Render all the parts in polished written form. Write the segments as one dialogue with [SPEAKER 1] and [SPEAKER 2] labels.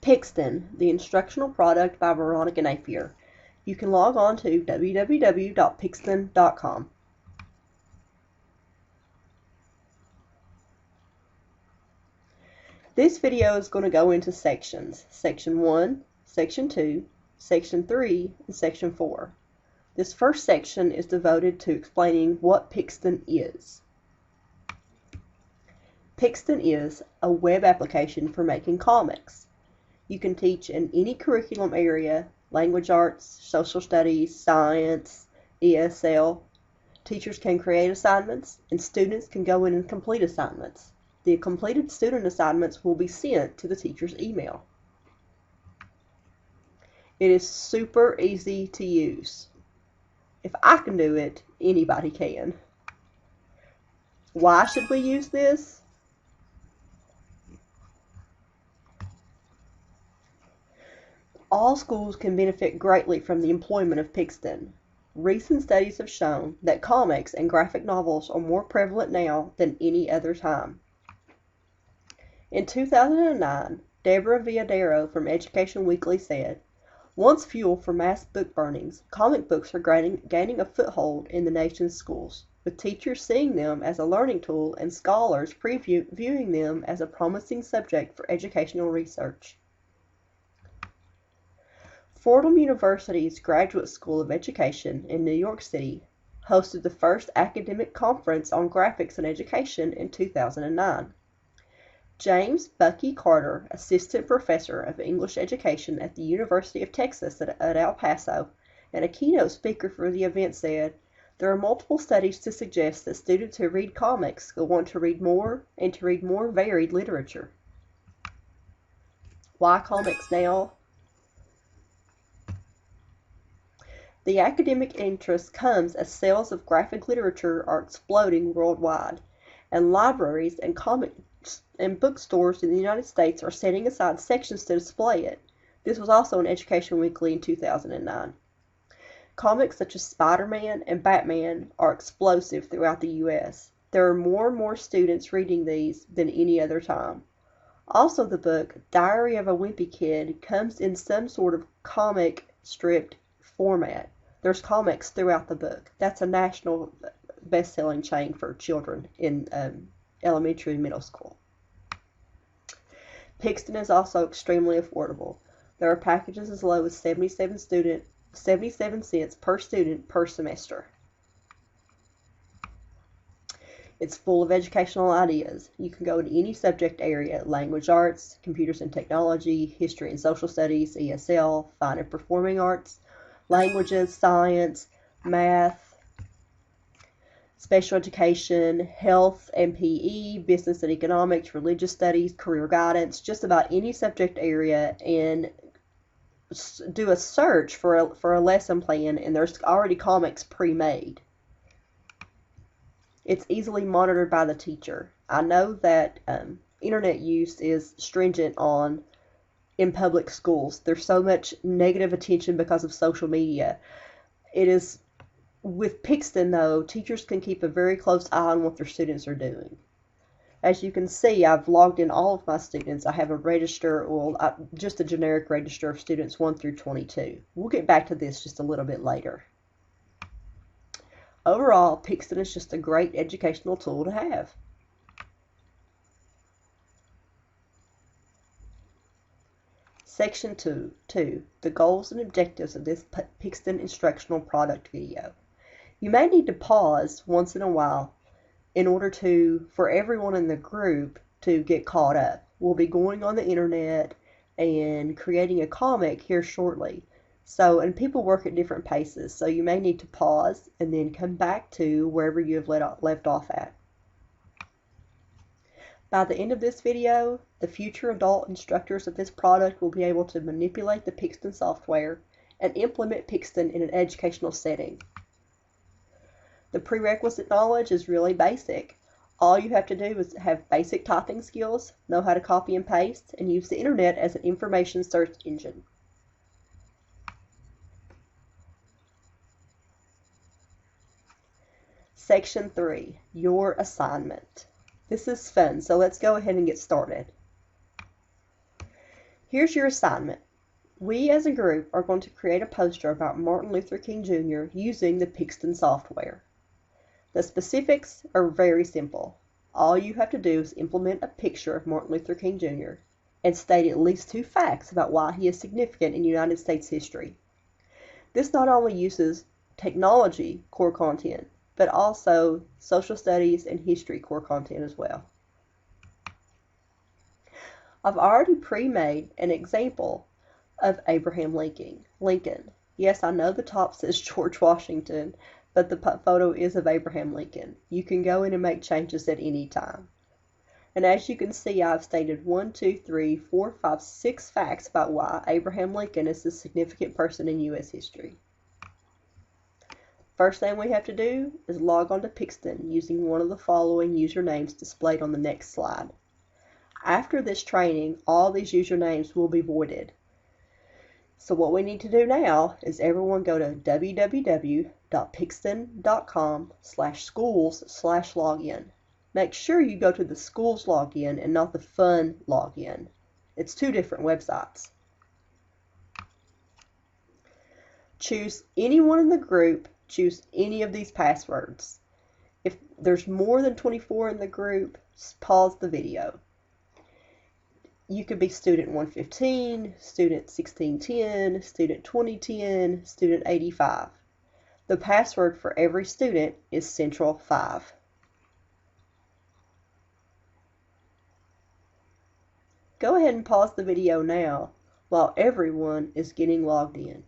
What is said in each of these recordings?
[SPEAKER 1] Pixton, the instructional product by Veronica Napier. You can log on to www.pixton.com. This video is going to go into sections. Section 1, Section 2, Section 3, and Section 4. This first section is devoted to explaining what Pixton is. Pixton is a web application for making comics. You can teach in any curriculum area, language arts, social studies, science, ESL. Teachers can create assignments, and students can go in and complete assignments. The completed student assignments will be sent to the teacher's email. It is super easy to use. If I can do it, anybody can. Why should we use this? All schools can benefit greatly from the employment of Pixton. Recent studies have shown that comics and graphic novels are more prevalent now than any other time. In 2009, Deborah Villadero from Education Weekly said, "Once fuel for mass book burnings, comic books are gaining a foothold in the nation's schools, with teachers seeing them as a learning tool and scholars viewing them as a promising subject for educational research." Fordham University's Graduate School of Education in New York City hosted the first academic conference on graphics and education in 2009. James Bucky Carter, assistant professor of English education at the University of Texas at El Paso, and a keynote speaker for the event said, "There are multiple studies to suggest that students who read comics will want to read more and to read more varied literature." Why comics now? The academic interest comes as sales of graphic literature are exploding worldwide, and libraries and comic and bookstores in the United States are setting aside sections to display it. This was also in Education Weekly in 2009. Comics such as Spider-Man and Batman are explosive throughout the U.S. There are more and more students reading these than any other time. Also, the book Diary of a Wimpy Kid comes in some sort of comic strip format. There's comics throughout the book. That's a national best-selling chain for children in elementary and middle school. Pixton is also extremely affordable. There are packages as low as 77 cents per student per semester. It's full of educational ideas. You can go to any subject area: language arts, computers and technology, history and social studies, ESL, fine and performing arts, languages, science, math, special education, health and PE, business and economics, religious studies, career guidance, just about any subject area, and do a search for a lesson plan, and there's already comics pre-made. It's easily monitored by the teacher. I know that internet use is stringent in public schools. There's so much negative attention because of social media. With Pixton, though, teachers can keep a very close eye on what their students are doing. As you can see, I've logged in all of my students. I have a register, just a generic register of students 1 through 22. We'll get back to this just a little bit later. Overall, Pixton is just a great educational tool to have. Section 2, the goals and objectives of this Pixton instructional product video. You may need to pause once in a while in order for everyone in the group to get caught up. We'll be going on the internet and creating a comic here shortly. And people work at different paces, so you may need to pause and then come back to wherever you have left off at. By the end of this video, the future adult instructors of this product will be able to manipulate the Pixton software and implement Pixton in an educational setting. The prerequisite knowledge is really basic. All you have to do is have basic typing skills, know how to copy and paste, and use the internet as an information search engine. Section 3, your assignment. This is fun, so let's go ahead and get started. Here's your assignment. We as a group are going to create a poster about Martin Luther King Jr. using the Pixton software. The specifics are very simple. All you have to do is implement a picture of Martin Luther King Jr. and state at least 2 facts about why he is significant in United States history. This not only uses technology core content, but also social studies and history core content as well. I've already pre-made an example of Abraham Lincoln. Yes, I know the top says George Washington, but the photo is of Abraham Lincoln. You can go in and make changes at any time. And as you can see, I've stated 1, 2, 3, 4, 5, 6 facts about why Abraham Lincoln is a significant person in U.S. history. First thing we have to do is log on to Pixton using one of the following usernames displayed on the next slide. After this training, all these usernames will be voided. So what we need to do now is everyone go to www.pixton.com/schools/login. Make sure you go to the schools login and not the fun login. It's 2 different websites. Choose anyone in the group. Choose any of these passwords. If there's more than 24 in the group, pause the video. You could be student 115, student 1610, student 2010, student 85. The password for every student is Central 5. Go ahead and pause the video now while everyone is getting logged in.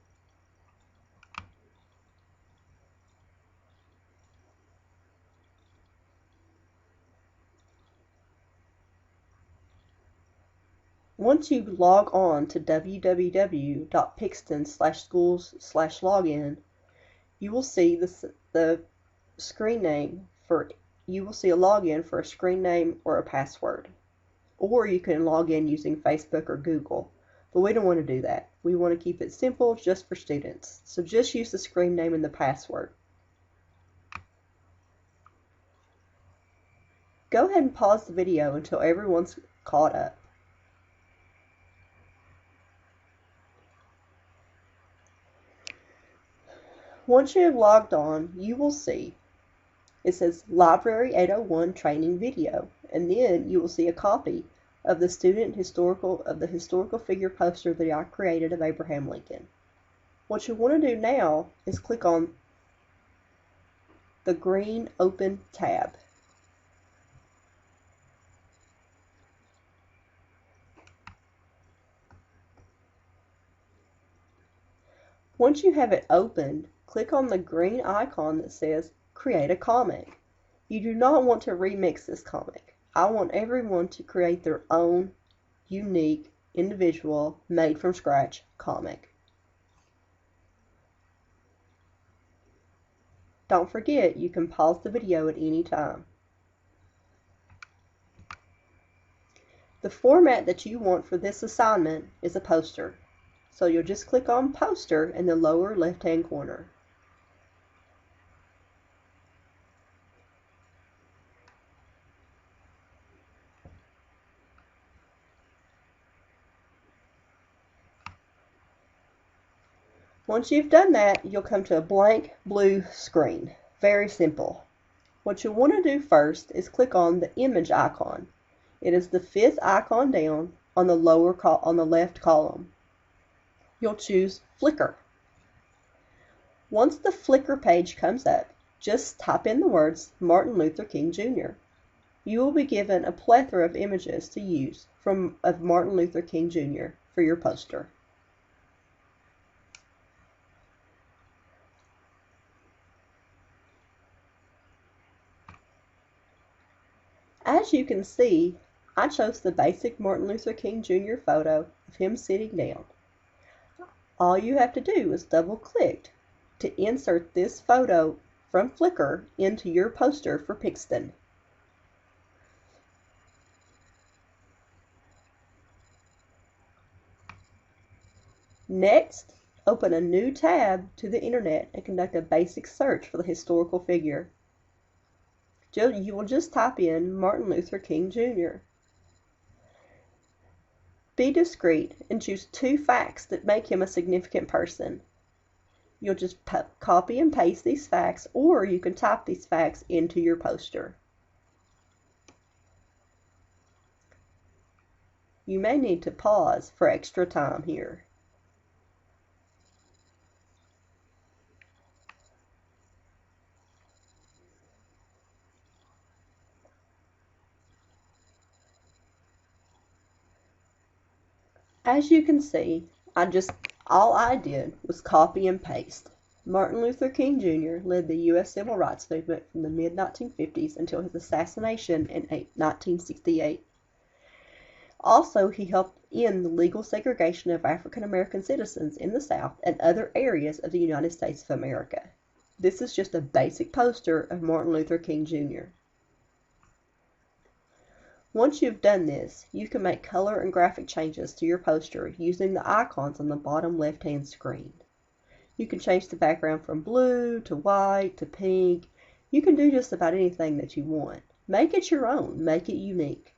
[SPEAKER 1] Once you log on to www.pixton/schools/login, you will see the screen name you will see a login for a screen name or a password. Or you can log in using Facebook or Google, but we don't want to do that. We want to keep it simple just for students. So just use the screen name and the password. Go ahead and pause the video until everyone's caught up. Once you have logged on, you will see it says Library 801 Training Video, and then you will see a copy of the historical figure poster that I created of Abraham Lincoln. What you want to do now is click on the green Open tab. Once you have it opened, click on the green icon that says Create a Comic. You do not want to remix this comic. I want everyone to create their own unique, individual, made from scratch comic. Don't forget, you can pause the video at any time. The format that you want for this assignment is a poster. So you'll just click on Poster in the lower left-hand corner. Once you've done that, you'll come to a blank blue screen. Very simple. What you'll want to do first is click on the image icon. It is the 5th icon down on the left column. You'll choose Flickr. Once the Flickr page comes up, just type in the words Martin Luther King Jr. You will be given a plethora of images to use of Martin Luther King Jr. for your poster. As you can see, I chose the basic Martin Luther King Jr. photo of him sitting down. All you have to do is double click to insert this photo from Flickr into your poster for Pixton. Next, open a new tab to the internet and conduct a basic search for the historical figure. You will just type in Martin Luther King Jr. Be discreet and choose 2 facts that make him a significant person. You'll just copy and paste these facts, or you can type these facts into your poster. You may need to pause for extra time here. As you can see, all I did was copy and paste. Martin Luther King Jr. led the U.S. Civil Rights Movement from the mid-1950s until his assassination in 1968. Also, he helped end the legal segregation of African American citizens in the South and other areas of the United States of America. This is just a basic poster of Martin Luther King Jr. Once you've done this, you can make color and graphic changes to your poster using the icons on the bottom left-hand screen. You can change the background from blue to white to pink. You can do just about anything that you want. Make it your own. Make it unique.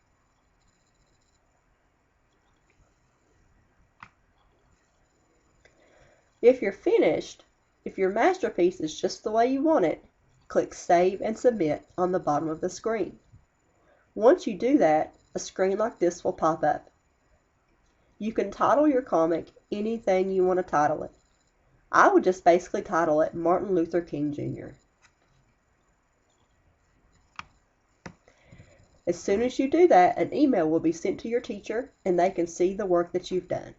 [SPEAKER 1] If you're finished, if your masterpiece is just the way you want it, click Save and Submit on the bottom of the screen. Once you do that, a screen like this will pop up. You can title your comic anything you want to title it. I would just basically title it Martin Luther King Jr. As soon as you do that, an email will be sent to your teacher and they can see the work that you've done.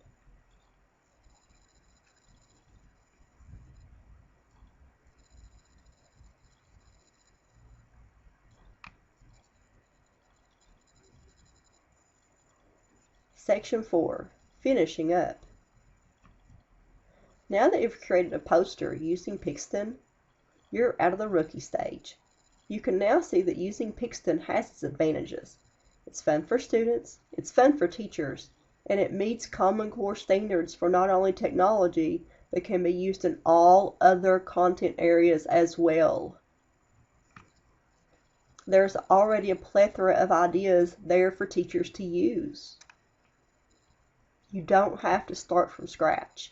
[SPEAKER 1] Section 4, Finishing Up. Now that you've created a poster using Pixton, you're out of the rookie stage. You can now see that using Pixton has its advantages. It's fun for students, it's fun for teachers, and it meets Common Core standards for not only technology, but can be used in all other content areas as well. There's already a plethora of ideas there for teachers to use. You don't have to start from scratch.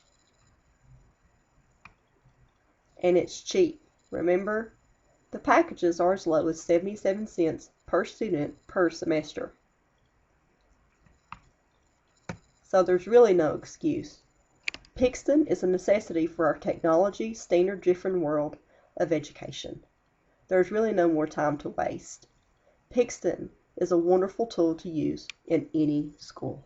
[SPEAKER 1] And it's cheap. Remember, the packages are as low as 77 cents per student per semester. So there's really no excuse. Pixton is a necessity for our technology standard-driven world of education. There's really no more time to waste. Pixton is a wonderful tool to use in any school.